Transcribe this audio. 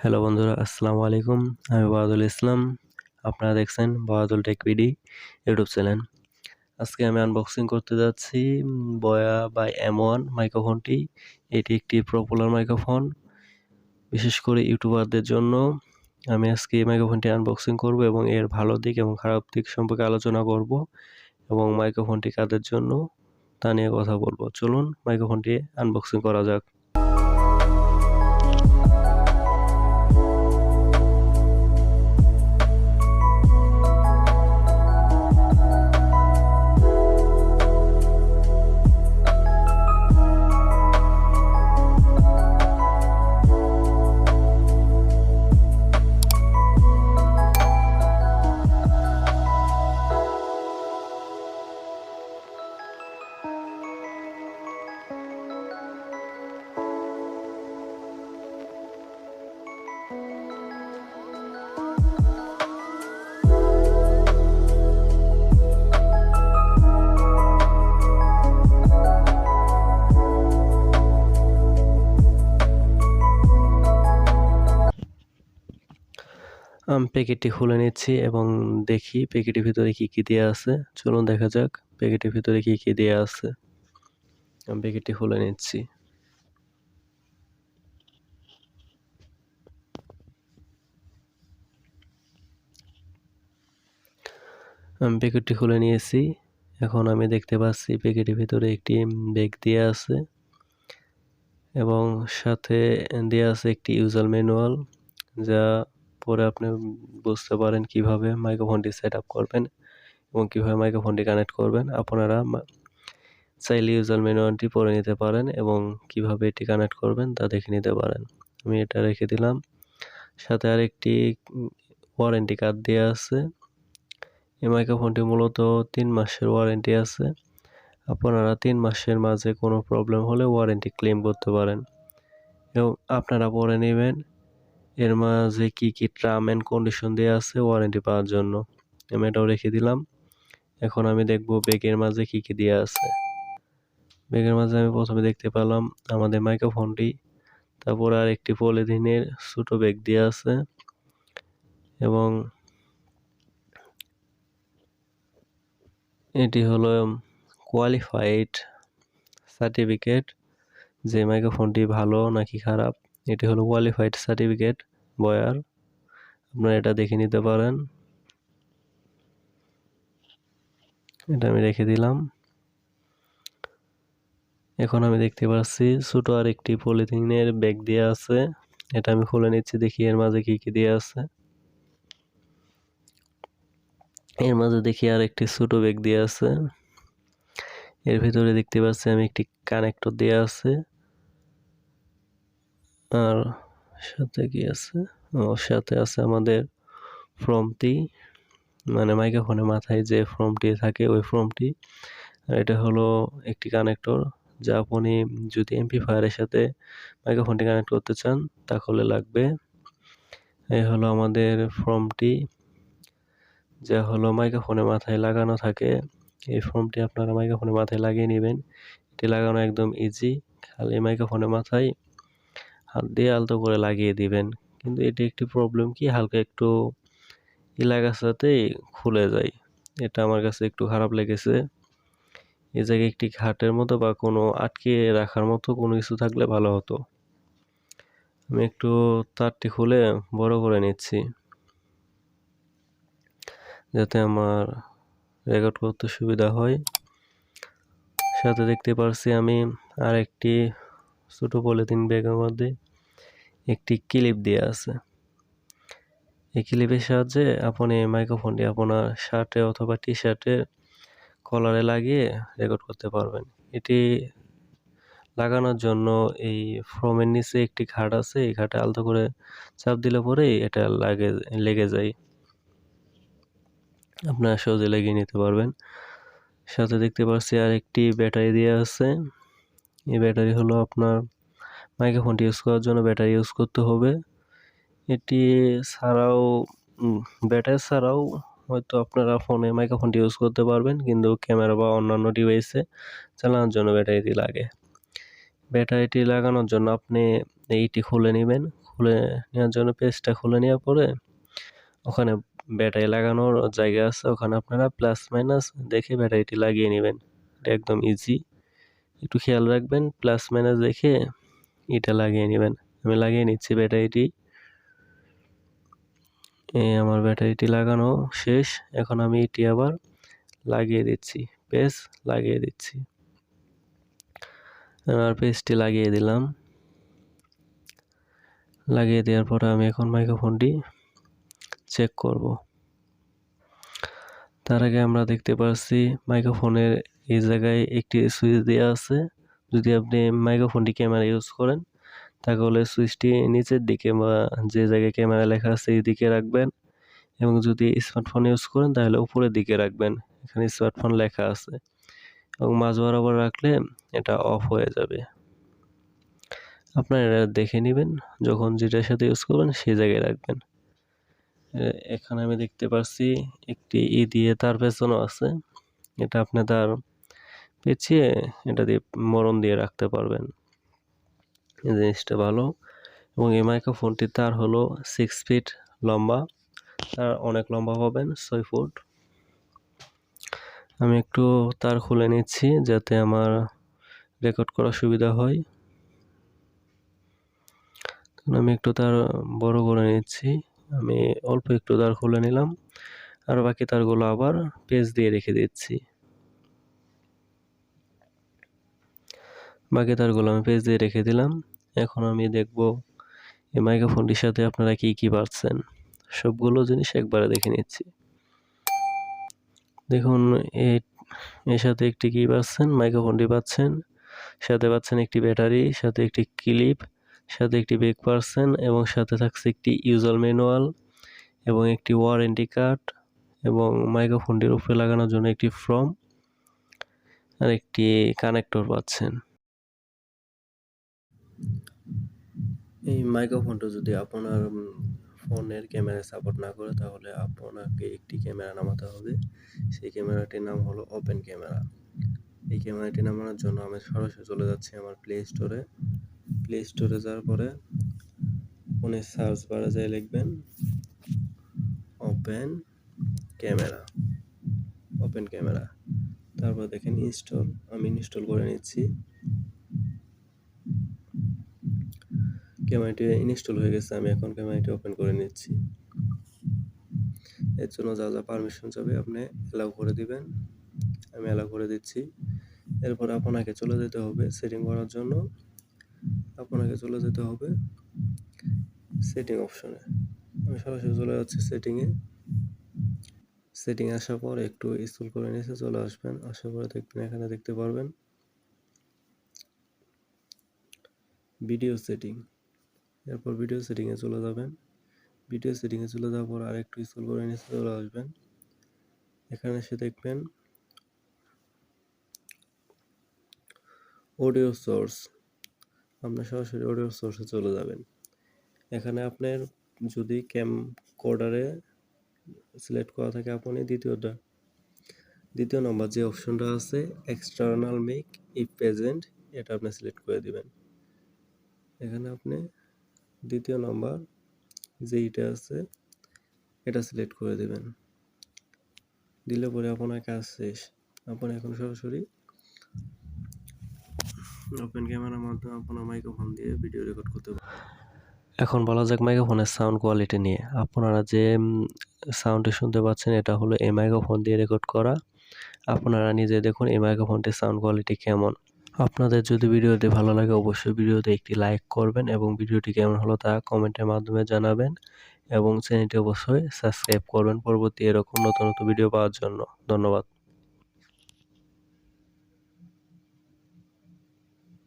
Hello বন্ধুরা, আসসালামু আলাইকুম। আমি বরাদুল ইসলাম। আপনারা দেখছেন বরাদুল টেকবিডি ইউটিউব চ্যানেল। আজকে আমি আনবক্সিং করতে যাচ্ছি বয়া বাই M1 মাইক্রোফোনটি। এটি একটি পপুলার মাইক্রোফোন, বিশেষ করে ইউটিউবারদের জন্য। আমি আজকে এই মাইক্রোফোনটি আনবক্সিং করব এবং এর ভালো দিক এবং খারাপ দিক সম্পর্কে আলোচনা করব এবং মাইক্রোফোনটি কাদের জন্য তা নিয়ে কথা বলবো। চলুন মাইক্রোফোনটি আনবক্সিং করা যাক। আমি প্যাকেটটি খুলে নিচ্ছি এবং দেখি প্যাকেটের ভিতরে কি কি দেয়া আছে। চলুন দেখা যাক প্যাকেটের ভিতরে কি কি দেয়া আছে। আমি প্যাকেটটি খুলে নিচ্ছি। আমি প্যাকেটটি খুলে নিয়েছি। এখন আমি দেখতে পাচ্ছি প্যাকেটের ভিতরে একটি ব্যাগ দেয়া আছে এবং সাথে দেয়া আছে একটি ইউজার ম্যানুয়াল, যা পরে আপনি বুঝতে পারেন কিভাবে মাইক্রোফোনটি সেট আপ করবেন এবং কিভাবে মাইক্রোফোনটি কানেক্ট করবেন। আপনারা চাইলে ইউজার ম্যানুয়ালটি পড়ে নিতে পারেন এবং কিভাবে এটি কানেক্ট করবেন তা দেখে নিতে পারেন। আমি এটা রেখে দিলাম। সাথে আরেকটি ওয়ারেন্টি কার্ড দেওয়া আছে। এই মাইক্রোফোনটি মূলত 3 মাসের ওয়ারেন্টি আছে। আপনারা 3 মাসের মাঝে কোনো প্রবলেম হলে ওয়ারেন্টি ক্লেম করতে পারেন এবং আপনারা পড়ে নেবেন এর মাঝে কি কি টার্ম অ্যান্ড কন্ডিশন দেওয়া আছে ওয়ারেন্টি পাওয়ার জন্য। আমি এটাও রেখে দিলাম। এখন আমি দেখব ব্যাগের মাঝে কি কি দেওয়া আছে। ব্যাগের মাঝে আমি প্রথমে দেখতে পেলাম আমাদের মাইক্রোফোনটি, তারপর আর একটি পলিথিনের ছোট ব্যাগ দেওয়া আছে এবং এটি হলো কোয়ালিফাইড সার্টিফিকেট যে মাইক্রোফোনটি ভালো নাকি খারাপ। এটি হলো কোয়ালিফাইড সার্টিফিকেট বয়ার, আপনারা এটা দেখে নিতে পারেন। এটা আমি রেখে দিলাম। এখন আমি দেখতে পাচ্ছি ছোট আর একটি পলিথিনের ব্যাগ দেওয়া আছে। এটা আমি খুলে নিচ্ছি, দেখি এর মাঝে কি কি দেওয়া আছে। এর মাঝে দেখি আর একটি ছোট ব্যাগ দেওয়া আছে। এর ভিতরে দেখতে পাচ্ছি আমি একটি কানেক্টর দেওয়া আছে। আর সাথে কি আছে? সাথে আছে আমাদের ফর্মটি, মানে মাইক্রোফোনের মাথায় যে ফর্মটি থাকে ওই ফর্মটি। আর এটা হলো একটি কানেক্টর, যা আপনি যদি এমপ্লিফায়ারের সাথে মাইক্রোফোনটি কানেক্ট করতে চান তাহলে লাগবে। এই হলো আমাদের ফর্মটি, যা হলো মাইক্রোফোনের মাথায় লাগানো থাকে। এই ফর্মটি আপনারা মাইক্রোফোনের মাথায় লাগিয়ে নেবেন। এটি লাগানো একদম ইজি, খালি মাইক্রোফোনের মাথায় হাত দিয়ে আলতো করে লাগিয়ে দিবেন। কিন্তু এটি একটি প্রবলেম কি, হালকা একটু লাগার সাথেই খুলে যায়। এটা আমার কাছে একটু খারাপ লেগেছে। এই জায়গায় একটি ঘাটের মতো বা কোনো আটকে রাখার মতো কোনো কিছু থাকলে ভালো হতো। আমি একটু তারটি খুলে বড় করে নিচ্ছি যাতে আমার রেকর্ড করতে সুবিধা হয়। সাথে দেখতে পারছি আমি আরেকটি ছোট পলিথিন ব্যাগের মধ্যে একটি ক্লিপ দেওয়া আছে। এই ক্লিপের সাহায্যে আপনি মাইক্রোফোনটি আপনার শার্টে অথবা টি শার্টের কলারে লাগিয়ে রেকর্ড করতে পারবেন। এটি লাগানোর জন্য এই ফ্রমের নিচে একটি ঘাট আছে, এই ঘাটে আলতো করে চাপ দিলে পরেই এটা লেগে যায়। আপনারা সহজে লাগিয়ে নিতে পারবেন। সাথে দেখতে পাচ্ছি আর একটি ব্যাটারি দেওয়া আছে। এই ব্যাটারি হলো আপনার মাইক্রোফোনটি ইউজ করার জন্য ব্যাটারি ইউজ করতে হবে। এটি ছাড়াও ব্যাটারি ছাড়াও হয়তো আপনারা ফোনে মাইক্রোফোনটি ইউজ করতে পারবেন, কিন্তু ক্যামেরা বা অন্যান্য ডিভাইসে চালানোর জন্য ব্যাটারিটি লাগে। ব্যাটারিটি লাগানোর জন্য আপনি এইটি খুলে নেবেন। খুলে নেওয়ার জন্য পেজটা খুলে নেওয়ার পরে ওখানে ব্যাটারি লাগানোর জায়গা আছে, ওখানে আপনারা প্লাস মাইনাস দেখে ব্যাটারিটি লাগিয়ে নেবেন। এটা একদম ইজি, একটু খেয়াল রাখবেন। প্লাস মাইনাস দেখে এটা লাগিয়ে নেবেন। আমি লাগিয়ে নিচ্ছি ব্যাটারিটি। আমার ব্যাটারিটি লাগানো শেষ। এখন আমি এটি আবার লাগিয়ে দিচ্ছি, পেজ লাগিয়ে দিচ্ছি। আমার পেজটি লাগিয়ে দিলাম। লাগিয়ে দেওয়ার পরে আমি এখন মাইক্রোফোনটি চেক করব। তার আগে আমরা দেখতে পাচ্ছি মাইক্রোফোনের এই জায়গায় একটি সুইচ দেওয়া আছে। যদি আপনি মাইক্রোফোনটি ক্যামেরা ইউজ করেন তাহলে সুইচটি নিচের দিকে বা যে জায়গায় ক্যামেরা লেখা আছে এই দিকে রাখবেন, এবং যদি স্মার্টফোন ইউজ করেন তাহলে উপরের দিকে রাখবেন, এখানে স্মার্টফোন লেখা আছে, এবং মাঝ বরাবর রাখলে এটা অফ হয়ে যাবে। আপনারা এটা দেখে নেবেন, যখন যেটার সাথে ইউজ করবেন সেই জায়গায় রাখবেন। এখানে আমি দেখতে পাচ্ছি একটি দিয়ে তার পেছনও আছে, এটা আপনি তার পেঁচিয়ে এটা দিয়ে মরণ দিয়ে রাখতে পারবেন। এই জিনিসটা ভালো। এবং এই মাইক্রোফোনটির তার হলো 6 ফিট লম্বা, তার অনেক লম্বা পাবেন 6 ফুট। আমি একটু তার খুলে নিচ্ছি যাতে আমার রেকর্ড করার সুবিধা হয়। আমি একটু তার বড় করে নিচ্ছি। আমি অল্প একটু তার খুলে নিলাম, আর বাকি তারগুলো আবার পেজ দিয়ে রেখে দিচ্ছি। বাকি তারগুলো আমি পেজ দিয়ে রেখে দিলাম। এখন আমি দেখব এই মাইক্রোফোনটির সাথে আপনারা কি কি পাচ্ছেন। সবগুলো জিনিস একবারে দেখে নিচ্ছি। দেখুন এর সাথে একটি কি পাচ্ছেন, মাইক্রোফোনটি পাচ্ছেন, সাথে পাচ্ছেন একটি ব্যাটারি, সাথে একটি ক্লিপ, সাথে একটি ব্যাক পাচ্ছেন, এবং সাথে থাকছে একটি ইউজার ম্যানুয়াল এবং একটি ওয়ারেন্টি কার্ড, এবং মাইক্রোফোনটির উপরে লাগানোর জন্য একটি ফর্ম আর একটি কানেক্টর পাচ্ছেন। এই মাইক্রোফোনটা যদি আপনার ফোনের ক্যামেরা সাপোর্ট না করে তাহলে আপনাকে একটি ক্যামেরা নামাতে হবে। সেই ক্যামেরাটির নাম হলো ওপেন ক্যামেরা। এই ক্যামেরাটি নামানোর জন্য আমি সরাসরি চলে যাচ্ছি আমার প্লে স্টোরে যাওয়ার পরে ফোনের সার্চ বারে যেয়ে লিখবেন ওপেন ক্যামেরা, তারপর দেখেন ইনস্টল। আমি ইনস্টল করে নিচ্ছি। ক্যামেরাটি ইনস্টল হয়ে গেছে, আমি এখন ক্যামেরাটি ওপেন করে নিচ্ছি। এর জন্য যা যা পারমিশন যাবে আপনি অ্যালাউ করে দিবেন। আমি অ্যালাউ করে দিচ্ছি। এরপর আপনাকে চলে যেতে হবে সেটিং করার জন্য, আপনাকে চলে যেতে হবে সেটিং অপশনে। আমি সরাসরি চলে যাচ্ছি সেটিংয়ে আসার পর একটু স্ক্রল করে নিচে চলে আসবেন। আসার পরে দেখবেন এখানে দেখতে পারবেন ভিডিও সেটিং। এরপর ভিডিও সেটিংয়ে চলে যাবেন। ভিডিও সেটিংয়ে চলে যাওয়ার পর আরেকটু স্ক্রল করে নিচে চলে আসবেন। এখানে এসে দেখবেন অডিও সোর্স। আপনার সরাসরি অডিও সোর্সে চলে যাবেন। এখানে আপনার যদি ক্যামকর্ডারে সিলেক্ট করা থাকে আপনি দ্বিতীয় নম্বর যে অপশনটা আছে এক্সটার্নাল মেক ইফ প্রেজেন্ট, এটা আপনি সিলেক্ট করে দিবেন। এখানে আপনি দ্বিতীয় নম্বর যেইটা আছে এটা সিলেক্ট করে দিবেন। দিলে পরে আপনার কাজ শেষ। আপনি এখন সরাসরি ওপেন ক্যামেরার মাধ্যমে আপনার মাইক্রোফোন দিয়ে ভিডিও রেকর্ড করতে পারবেন। এখন বলা যাক মাইক্রোফোনের সাউন্ড কোয়ালিটি নিয়ে। আপনারা যে সাউন্ডটি শুনতে পাচ্ছেন এটা হলো এই মাইক্রোফোন দিয়ে রেকর্ড করা। আপনারা নিজে দেখুন এই মাইক্রোফোনটির সাউন্ড কোয়ালিটি কেমন। আপনাদের যদি ভিডিওটি ভালো লাগে অবশ্যই ভিডিওতে একটি লাইক করবেন, এবং ভিডিওটি কেমন হলো তা কমেন্টের মাধ্যমে জানাবেন, এবং চ্যানেলটি অবশ্যই সাবস্ক্রাইব করবেন পরবর্তী এরকম নতুন ভিডিও পাওয়ার জন্য। ধন্যবাদ।